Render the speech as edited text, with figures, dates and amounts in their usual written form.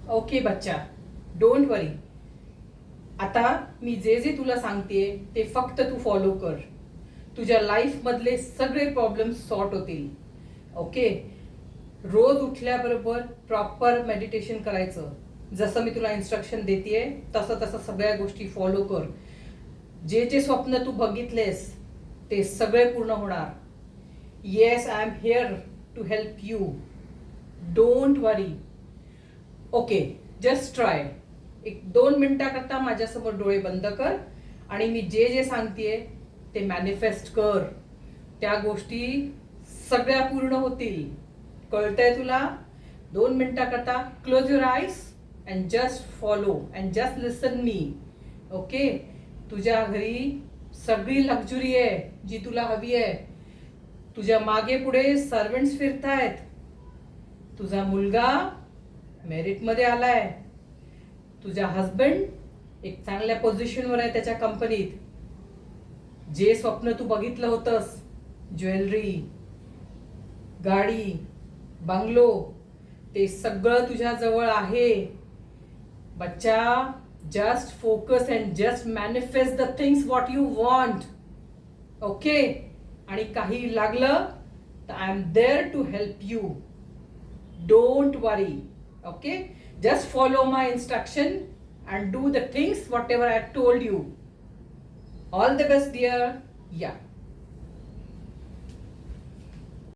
Okay बच्चा, don't वरी. आता मी जे जे तुला सांगतेय ते फक्त तू फॉलो कर. तुझ्या लाईफ मधले सगळे प्रॉब्लेम सॉर्ट होतील. ओके. रोज उठल्याबरोबर प्रॉपर मेडिटेशन करायचं. जसं मी तुला इन्स्ट्रक्शन देतेय तसं तसं सगळ्या गोष्टी फॉलो कर. जे जे स्वप्न तू बघितलेस ते सगळे पूर्ण होणार. Yes, I am here to help you. Don't worry. Okay, just try. 1-2 मिनिटाकरता माझ्यासमोर डोळे बंद कर आणि मी जे जे सांगतेय ते मॅनिफेस्ट कर. त्या गोष्टी सगळ्या पूर्ण होतील. कळतंय तुला? 2 मिनिटाकरता close your eyes and just follow and just listen me. Okay. तुझ्या घरी सगळी लक्झुरी आहे जी तुला हवी आहे. तुझ्या मागे पुढे सर्वंट्स फिरतायत. तुझा मुलगा मेरिटमध्ये आलाय. तुझा हजबंड एक चांगल्या पोझिशनवर आहे त्याच्या कंपनीत. जे स्वप्न तू बघितलं होतंस, ज्वेलरी, गाडी, बंगलो, ते सगळं तुझ्या जवळ आहे. बच्चा, just focus and just manifest the things what you want. Okay. आणि काही लागलं तर I am there to help you. Don't worry. Okay, just follow my instruction and do the things whatever I told you. All the best, dear. Yeah.